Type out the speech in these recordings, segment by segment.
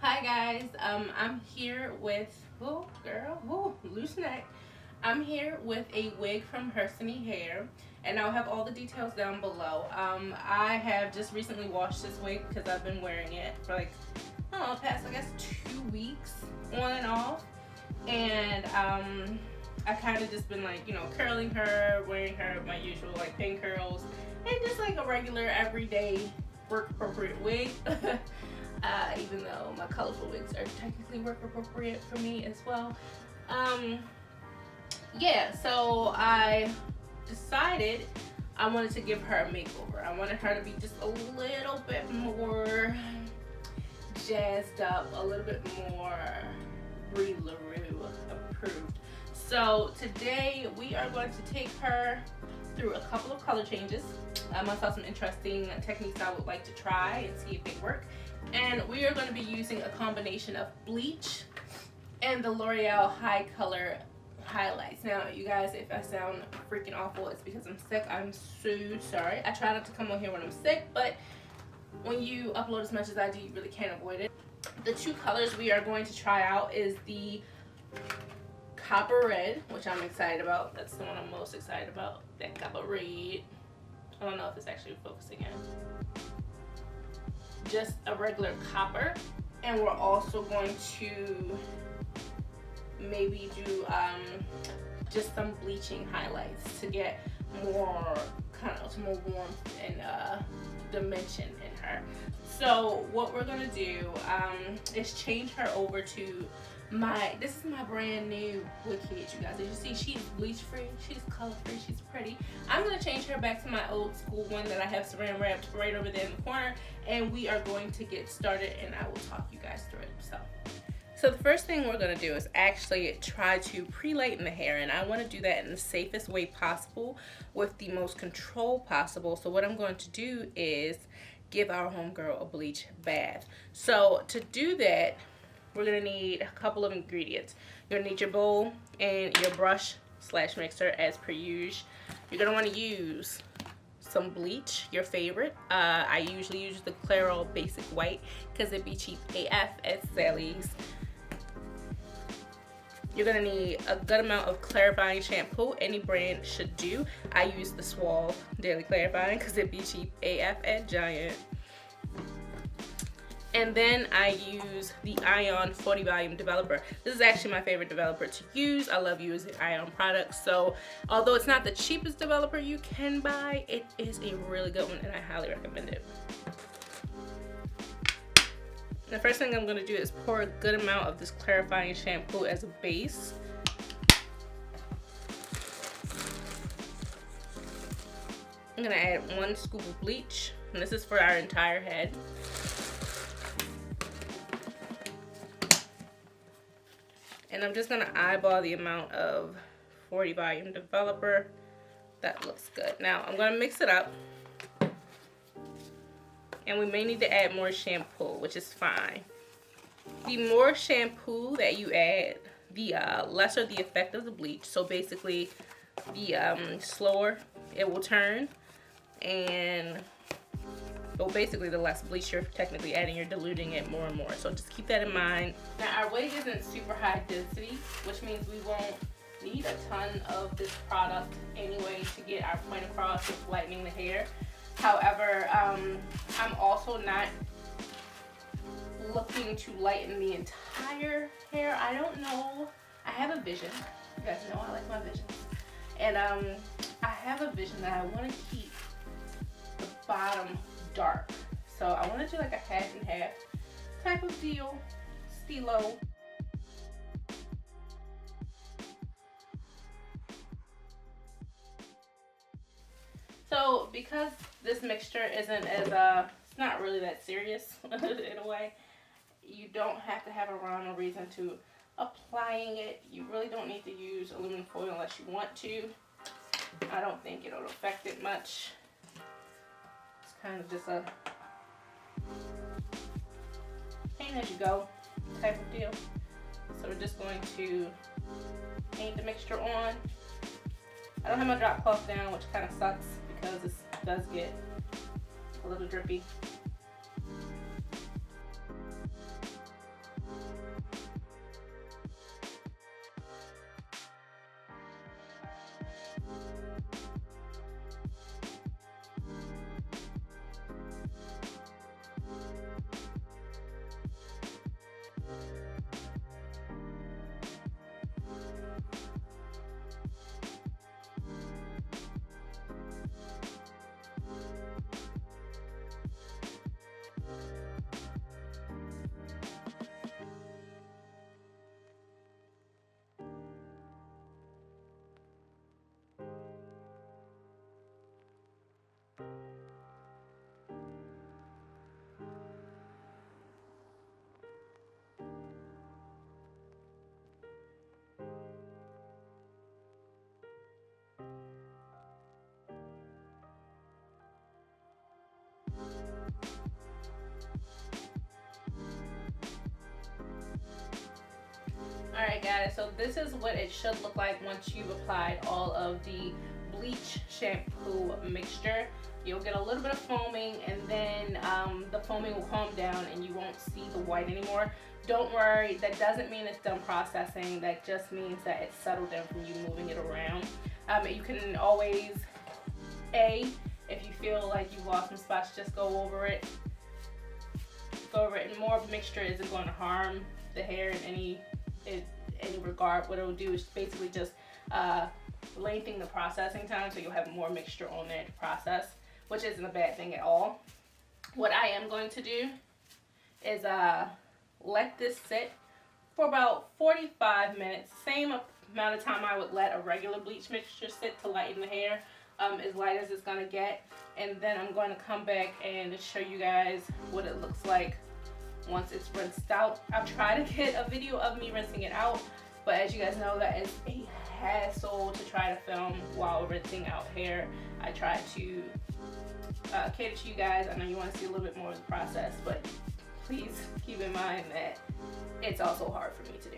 Hi guys, I'm here with, oh girl, oh, loose neck. I'm here with a wig from Sanny Hair, and I'll have all the details down below. I have just recently washed this wig because I've been wearing it for like, I don't know, past I guess 2 weeks on and off. And I kind of just been like, you know, curling her, wearing her my usual like pin curls, and just like a regular everyday work appropriate wig. Even though my colorful wigs are technically work appropriate for me as well. Yeah, so I decided I wanted to give her a makeover. I wanted her to be just a little bit more jazzed up, a little bit more Brie LaRue approved. So today we are going to take her through a couple of color changes. I saw some interesting techniques I would like to try and see if they work. And we are going to be using a combination of bleach and the L'Oreal High Color highlights. Now, you guys, if I sound freaking awful, it's because I'm sick. I'm so sorry. I try not to come on here when I'm sick, but when you upload as much as I do, you really can't avoid it. The two colors we are going to try out is the Copper Red, which I'm excited about. That's the one I'm most excited about. That Copper Red. I don't know if it's actually focusing in. Just a regular copper, and we're also going to maybe do just some bleaching highlights to get more some more warmth and dimension in her. So what we're gonna do is change her over to this is my brand new wig kit, you guys. As you see, she's bleach free, she's color free, she's pretty. I'm gonna change her back to my old school one that I have saran wrapped right over there in the corner, and we are going to get started, and I will talk you guys through it. So the first thing we're gonna do is actually try to pre-lighten the hair, and I wanna do that in the safest way possible with the most control possible. So what I'm going to do is give our homegirl a bleach bath. So to do that, we're gonna need a couple of ingredients. You're gonna need your bowl and your brush / mixer as per usual. You're gonna wanna use some bleach, your favorite. I usually use the Clairol Basic White because it be cheap AF at Sally's. You're gonna need a good amount of clarifying shampoo. Any brand should do. I use the Suave Daily Clarifying because it be cheap AF at Giant. And then I use the Ion 40 Volume Developer. This is actually my favorite developer to use. I love using Ion products. So although it's not the cheapest developer you can buy, it is a really good one, and I highly recommend it. The first thing I'm gonna do is pour a good amount of this clarifying shampoo as a base. I'm gonna add 1 scoop of bleach, and this is for our entire head. And I'm just gonna eyeball the amount of 40 Volume Developer. That looks good. Now I'm gonna mix it up. And we may need to add more shampoo, which is fine. The more shampoo that you add, the lesser the effect of the bleach. So basically, the slower it will turn, and well, basically the less bleach you're technically adding, you're diluting it more and more. So just keep that in mind. Now our wig isn't super high density, which means we won't need a ton of this product anyway to get our point across with lightening the hair. However, I'm also not looking to lighten the entire hair. I don't know. I have a vision. You guys know I like my visions. And I have a vision that I want to keep the bottom dark. So I want to do like a half and half type of deal. Stilo. So because this mixture isn't as it's not really that serious in a way, you don't have to have a rhyme or reason to applying it. You really don't need to use aluminum foil unless you want to. I don't think it'll affect it much. It's kind of just a paint as you go type of deal. So we're just going to paint the mixture on. I don't have my drop cloth down, which kind of sucks because this does get a little drippy. Alright guys, so this is what it should look like once you've applied all of the bleach shampoo mixture. You'll get a little bit of foaming, and then the foaming will calm down and you won't see the white anymore. Don't worry, that doesn't mean it's done processing. That just means that it's settled down from you moving it around. You can always, if you feel like you've lost some spots, just go over it. And more mixture isn't going to harm the hair in any regard. What it'll do is basically just lengthen the processing time, so you'll have more mixture on there to process, which isn't a bad thing at all. What I am going to do is let this sit for about 45 minutes, same amount of time I would let a regular bleach mixture sit to lighten the hair, as light as it's gonna get. And then I'm going to come back and show you guys what it looks like once it's rinsed out. I'll try to get a video of me rinsing it out, but as you guys know, that is a hassle to try to film while rinsing out hair. I try to cater to you guys. I know you want to see a little bit more of the process, but please keep in mind that it's also hard for me to do.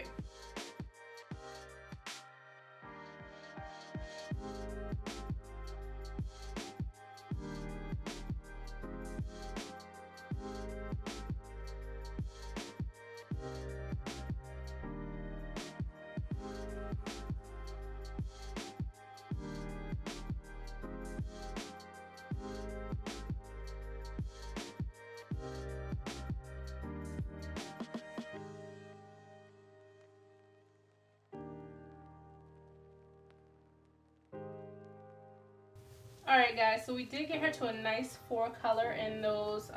Alright guys, so we did get her to a nice 4 color in those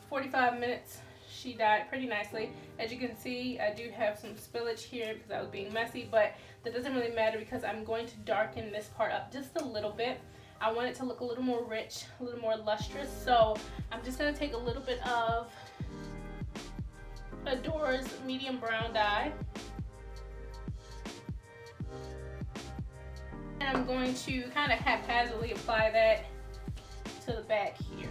45 minutes. She dyed pretty nicely. As you can see, I do have some spillage here because I was being messy, but that doesn't really matter because I'm going to darken this part up just a little bit. I want it to look a little more rich, a little more lustrous, so I'm just going to take a little bit of Adore's medium brown dye. And I'm going to kind of haphazardly apply that to the back here.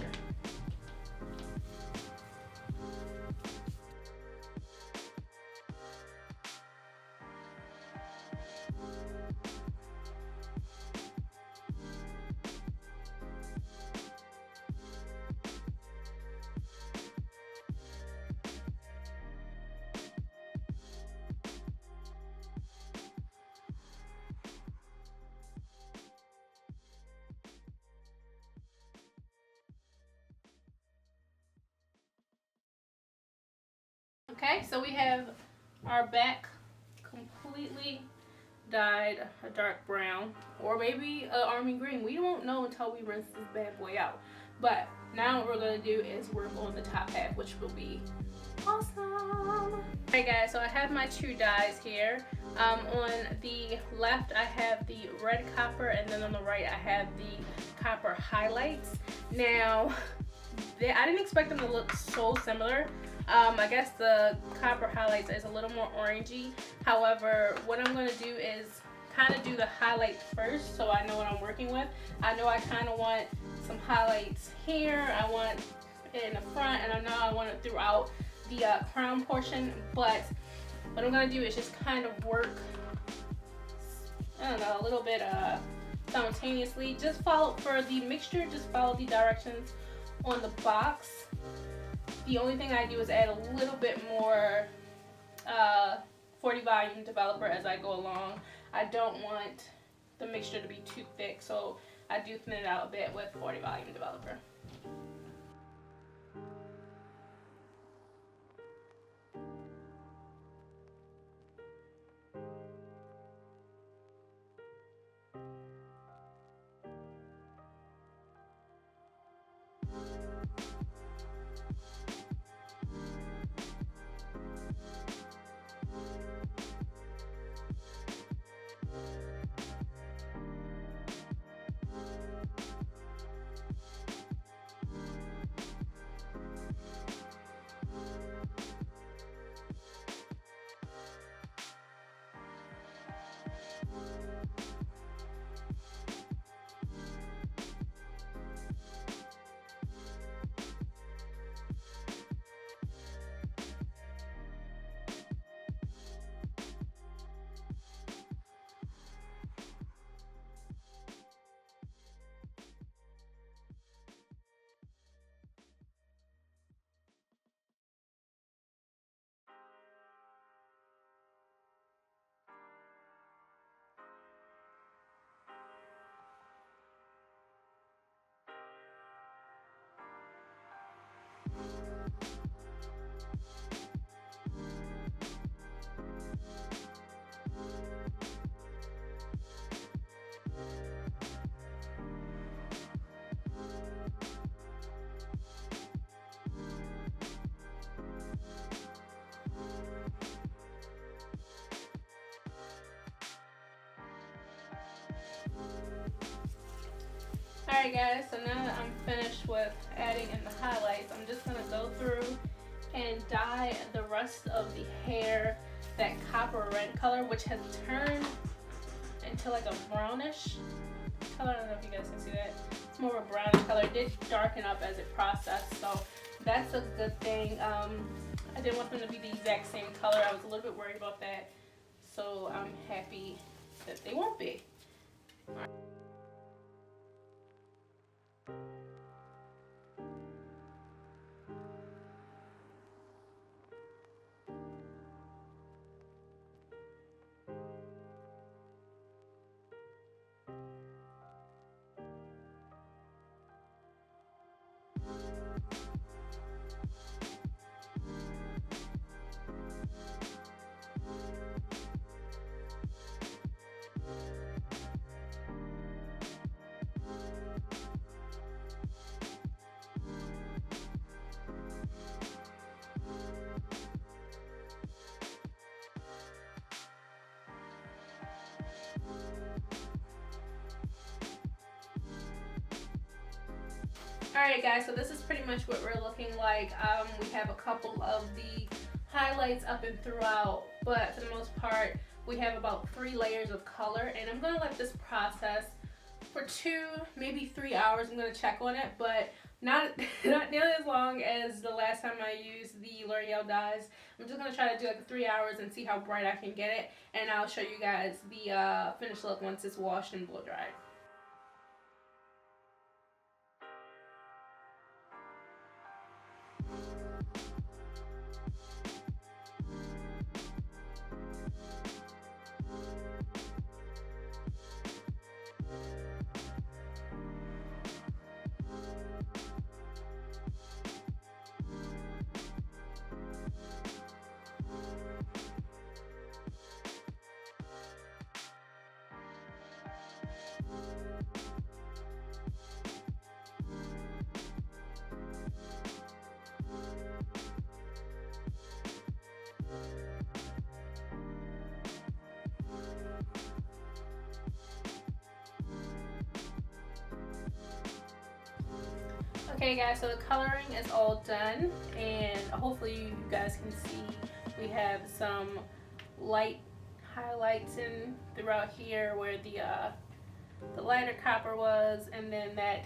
Okay, so we have our back completely dyed a dark brown, or maybe an army green. We won't know until we rinse this bad boy out. But now what we're going to do is work on the top half, which will be awesome. Alright guys, so I have my 2 dyes here. On the left I have the red copper, and then on the right I have the copper highlights. Now, I didn't expect them to look so similar. I guess the copper highlights is a little more orangey. However, what I'm going to do is kind of do the highlights first so I know what I'm working with. I know I kind of want some highlights here. I want it in the front, and I know I want it throughout the crown portion. But what I'm going to do is just kind of work, I don't know, a little bit simultaneously. Just follow, for the mixture, just follow the directions on the box. The only thing I do is add a little bit more 40 volume developer as I go along. I don't want the mixture to be too thick, so I do thin it out a bit with 40 volume developer. Alright guys, so now that I'm finished with adding in the highlights, I'm just going to go through and dye the rest of the hair that copper red color, which has turned into like a brownish color. I don't know if you guys can see that. It's more of a brownish color. It did darken up as it processed, so that's a good thing. I didn't want them to be the exact same color. I was a little bit worried about that, so I'm happy that they won't be. Alright guys, so this is pretty much what we're looking like. We have a couple of the highlights up and throughout, but for the most part we have about 3 layers of color, and I'm going to let this process for 2, maybe 3 hours. I'm going to check on it, but not nearly as long as the last time I used the L'Oreal dyes. I'm just going to try to do like 3 hours and see how bright I can get it, and I'll show you guys the finished look once it's washed and blow dried. Okay guys, so the coloring is all done, and hopefully you guys can see we have some light highlights in throughout here where the lighter copper was, and then that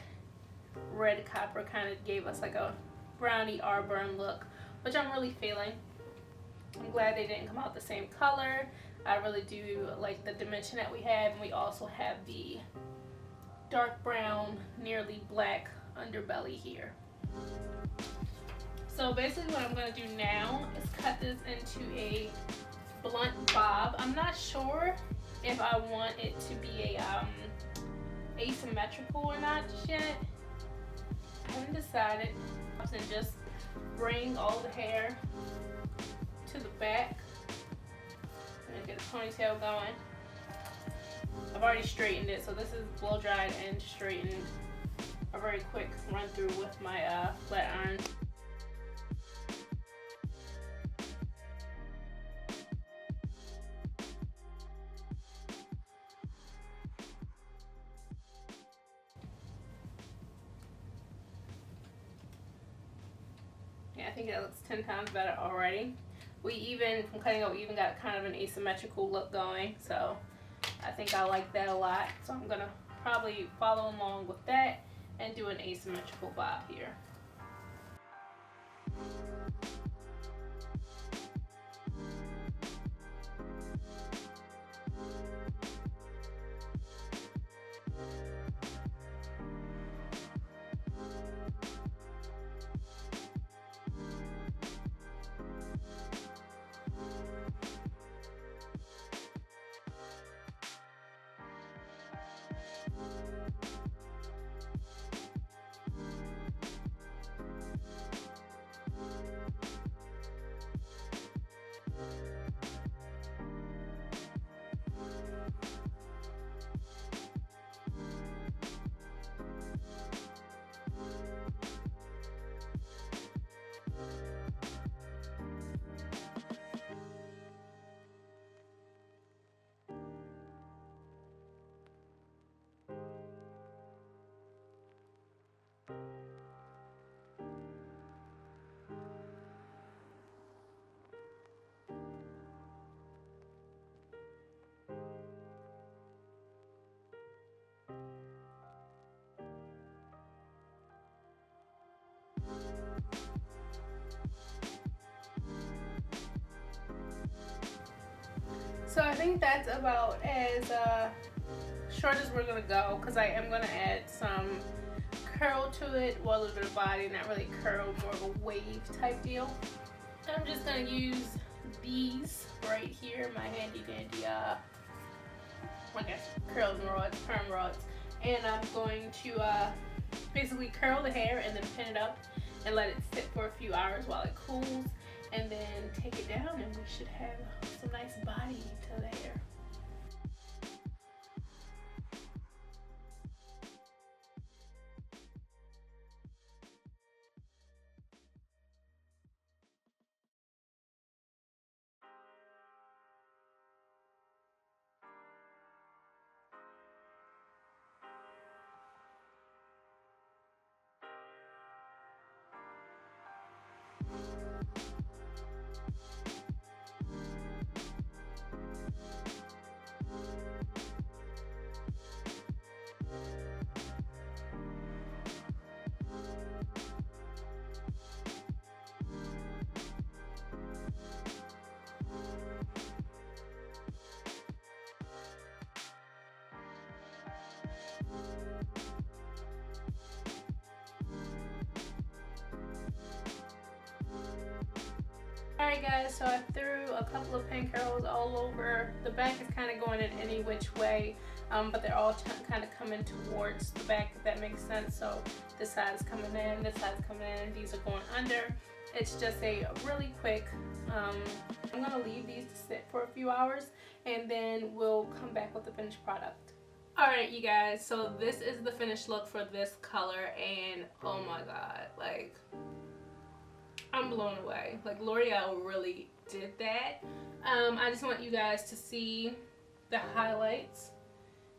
red copper kind of gave us like a brownie Auburn look, which I'm really feeling. I'm glad they didn't come out the same color. I really do like the dimension that we have, and we also have the dark brown, nearly black underbelly here. So basically what I'm going to do now is cut this into a blunt bob. I'm not sure if I want it to be a asymmetrical or not just yet. I haven't decided. And just bring all the hair to the back and get a ponytail going. I've already straightened it, so this is blow dried and straightened. A very quick run through with my flat iron. Yeah, I think that looks 10 times better already. We even, from cutting out, we even got kind of an asymmetrical look going, so I think I like that a lot. So I'm gonna probably follow along with that and do an asymmetrical bob here. So I think that's about as short as we're gonna go, because I am gonna add some curl to it, well, a little bit of body, not really curl, more of a wave type deal. I'm just gonna use these right here, my handy dandy I guess curling rods, perm rods, and I'm going to basically curl the hair and then pin it up and let it sit for a few hours while it cools, and then take it down, and we should have some nice body to the hair. Alright guys, so I threw a couple of pin curls all over. The back is kind of going in any which way, but they're all kind of coming towards the back, if that makes sense. So this side's coming in, this side's coming in, these are going under. It's just a really quick, I'm going to leave these to sit for a few hours, and then we'll come back with the finished product. Alright you guys, so this is the finished look for this color, and oh my god, like, I'm blown away. Like, L'Oreal really did that. I just want you guys to see the highlights.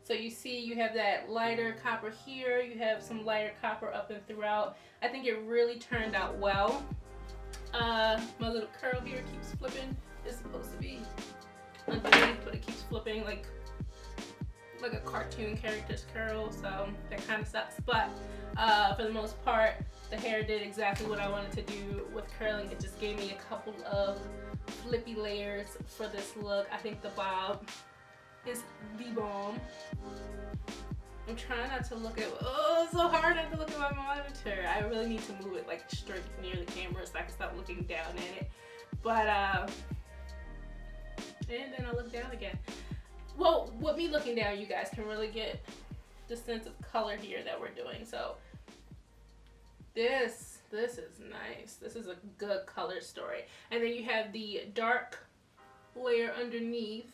So you see you have that lighter copper here, you have some lighter copper up and throughout. I think it really turned out well. My little curl here keeps flipping. It's supposed to be underneath, but it keeps flipping like a cartoon character's curl, so that kind of sucks. But for the most part, the hair did exactly what I wanted to do with curling. It just gave me a couple of flippy layers for this look. I think the bob is the bomb. I'm trying not to look at, oh, it's so hard not to look at my monitor. I really need to move it like straight near the camera so I can stop looking down at it. But, and then I look down again. Well, with me looking down, you guys can really get the sense of color here that we're doing. So this is nice. This is a good color story. And then you have the dark layer underneath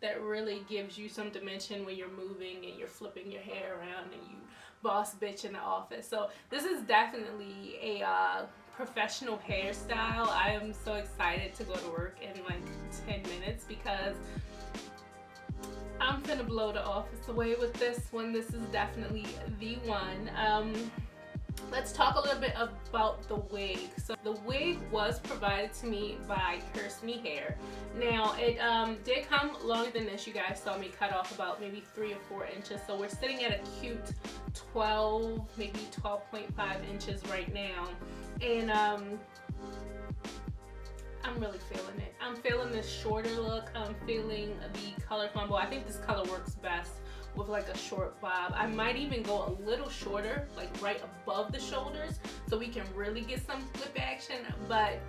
that really gives you some dimension when you're moving and you're flipping your hair around and you boss bitch in the office. So this is definitely a professional hairstyle. I am so excited to go to work in like 10 minutes because I'm finna blow the office away with this one. This is definitely the one. Let's talk a little bit about the wig. So the wig was provided to me by Kirsty Hair. Now it did come longer than this. You guys saw me cut off about maybe 3 or 4 inches. So we're sitting at a cute 12, maybe 12.5 inches right now. And I'm really feeling it. I'm feeling this shorter look. I'm feeling the color combo. I think this color works best with like a short bob. I might even go a little shorter, like right above the shoulders, so we can really get some flip action. But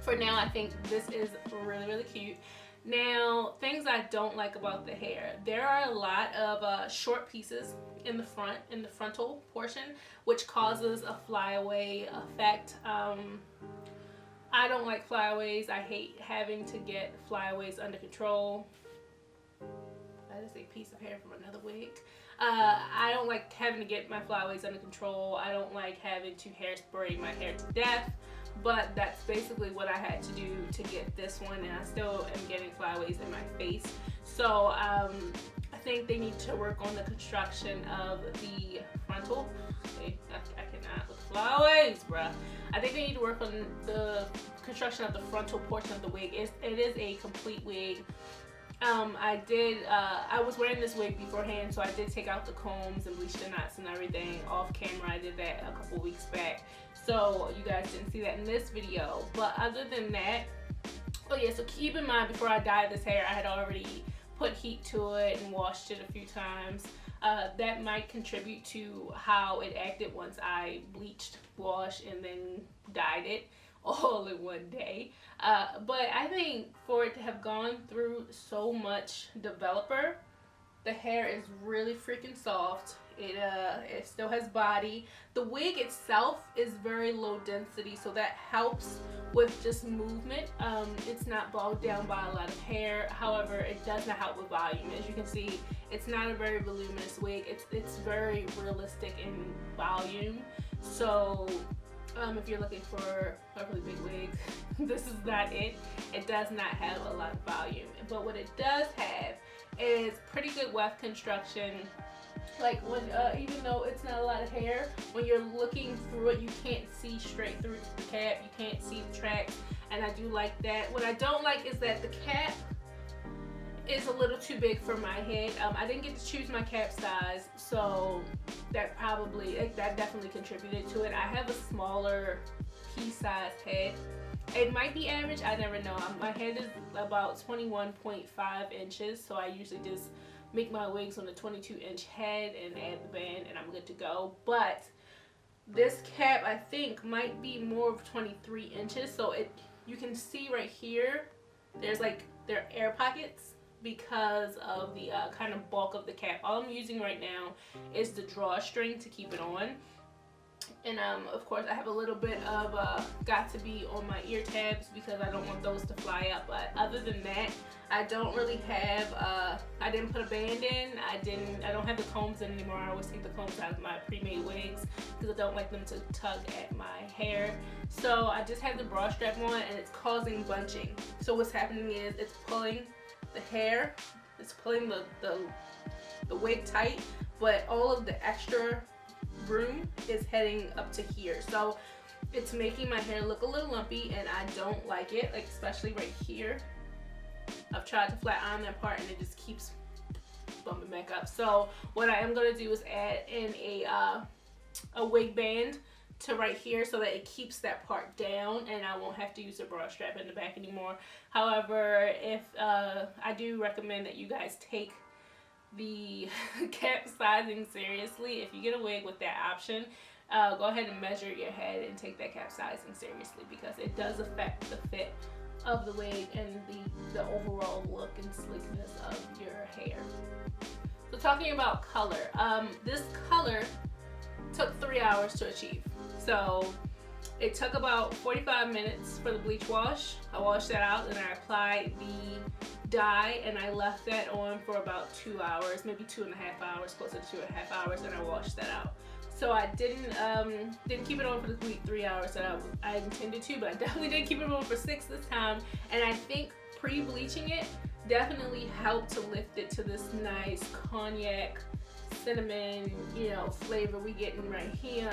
for now, I think this is really, really cute. Now, things I don't like about the hair. There are a lot of short pieces in the front, in the frontal portion, which causes a flyaway effect. I don't like flyaways. I hate having to get flyaways under control. That is a piece of hair from another wig. I don't like having to get my flyaways under control. I don't like having to hairspray my hair to death. But that's basically what I had to do to get this one, and I still am getting flyaways in my face. So I think they need to work on the construction of the frontal. Okay, I cannot with flyaways, bruh. I think they need to work on the construction of the frontal portion of the wig. It is a complete wig. I was wearing this wig beforehand, so I did take out the combs and bleach the knots and everything off camera. I did that a couple weeks back, so you guys didn't see that in this video. But other than that, Oh yeah, so keep in mind, before I dyed this hair, I had already put heat to it and washed it a few times. That might contribute to how it acted once I bleached, washed, and then dyed it all in one day. But I think for it to have gone through so much developer, the hair is really freaking soft. It still has body. The wig itself is very low density, so that helps with just movement. It's not bogged down by a lot of hair. However, it does not help with volume. As you can see, it's not a very voluminous wig. It's very realistic in volume. So if you're looking for a really big wig, this is not it. It does not have a lot of volume. But what it does have is pretty good weft construction. Like when, even though it's not a lot of hair, when you're looking through it, you can't see straight through the cap. You can't see the tracks, and I do like that. What I don't like is that the cap is a little too big for my head. I didn't get to choose my cap size, so that definitely contributed to it. I have a smaller pea-sized head. It might be average, I never know. My head is about 21.5 inches, so I usually just make my wigs on a 22-inch head and add the band, and I'm good to go. But this cap, I think, might be more of 23 inches, so you can see right here, there are air pockets because of the kind of bulk of the cap. All I'm using right now is the drawstring to keep it on. And of course I have a little bit of got to be on my ear tabs because I don't want those to fly up. But other than that, I don't really have I didn't put a band in. I don't have the combs in anymore. I always take the combs out of my pre-made wigs because I don't like them to tug at my hair. So I just have the bra strap on, and it's causing bunching. So what's happening is it's pulling the hair, it's pulling the wig tight, but all of the extra room is heading up to here, so it's making my hair look a little lumpy, and I don't like it, like especially right here. I've tried to flat iron that part and it just keeps bumping back up. So what I am going to do is add in a wig band to right here so that it keeps that part down, and I won't have to use a bra strap in the back anymore. However, if I do recommend that you guys take the cap sizing seriously. If you get a wig with that option, go ahead and measure your head and take that cap sizing seriously, because it does affect the fit of the wig and the overall look and sleekness of your hair. So talking about color, this color took 3 hours to achieve. So it took about 45 minutes for the bleach wash. I washed that out and I applied the dye, and I left that on for about 2 hours, maybe 2.5 hours, closer to 2.5 hours, and I washed that out. So I didn't keep it on for the complete 3 hours that I intended to, but I definitely did keep it on for 6 this time. And I think pre-bleaching it definitely helped to lift it to this nice cognac, cinnamon, flavor we getting right here.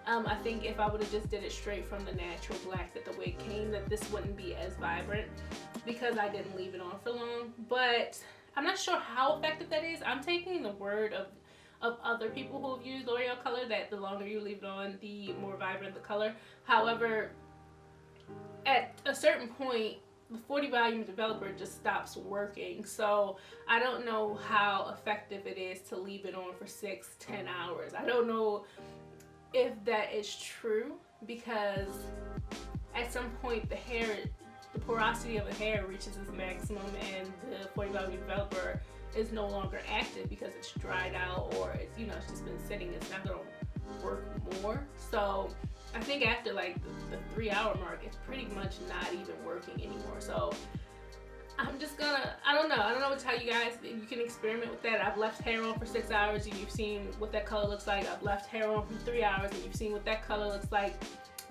I think if I would have just did it straight from the natural black that the wig came, that this wouldn't be as vibrant, because I didn't leave it on for long. But I'm not sure how effective that is. I'm taking the word of other people who have used L'Oreal color that the longer you leave it on, the more vibrant the color. However, at a certain point, the 40 volume developer just stops working. So I don't know how effective it is to leave it on for 6-10 hours. I don't know if that is true, because at some point the porosity of the hair reaches its maximum, and the 40 volume developer is no longer active because it's dried out, or it's it's just been sitting. It's not going to work more. So I think after like the 3 hour mark, it's pretty much not even working anymore. So I'm just gonna, I don't know what to tell you guys. You can experiment with that. I've left hair on for 6 hours and you've seen what that color looks like. I've left hair on for 3 hours and you've seen what that color looks like.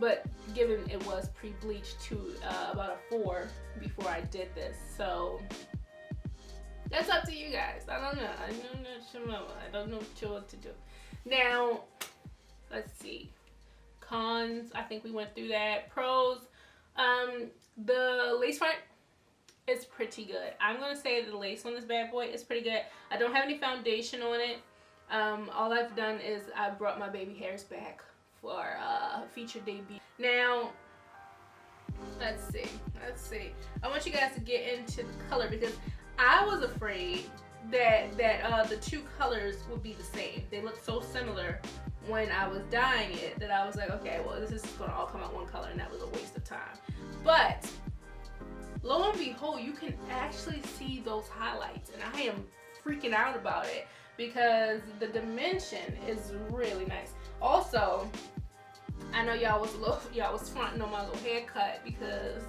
But given it was pre-bleached to about a 4 before I did this, so that's up to you guys. I don't know. I don't know what to do. Now, let's see. Cons, I think we went through that. Pros, the lace front is pretty good. I'm going to say the lace on this bad boy is pretty good. I don't have any foundation on it. All I've done is I brought my baby hairs back for feature debut. Now, let's see. let's see. I want you guys to get into the color because I was afraid that the two colors would be the same. They look so similar when I was dyeing it that I was like, okay, well, this is gonna all come out one color, and that was a waste of time. But lo and behold, you can actually see those highlights, and I am freaking out about it because the dimension is really nice. Also, I know y'all was fronting on my little haircut because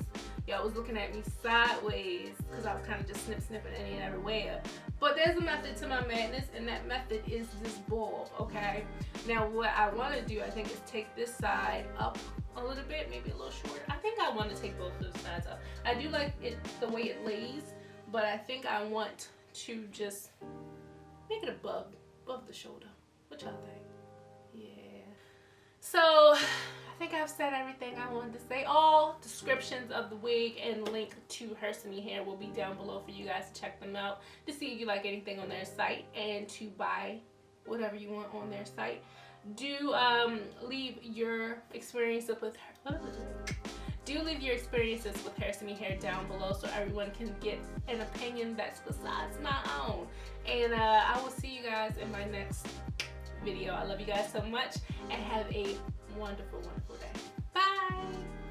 y'all was looking at me sideways because I was kind of just snipping any and everywhere. But there's a method to my madness, and that method is this bulb, okay? Now what I want to do, I think, is take this side up a little bit, maybe a little shorter. I think I want to take both of the sides up. I do like it the way it lays, but I think I want to just make it above the shoulder. What y'all think? Yeah. So I think I've said everything I wanted to say. All descriptions of the wig and link to her Sanny hair will be down below for you guys to check them out to see if you like anything on their site and to buy whatever you want on their site. Do leave your experiences with her. Do leave your experiences with her Sanny hair down below so everyone can get an opinion that's besides my own. And I will see you guys in my next video. I love you guys so much and have a wonderful, wonderful day. Bye!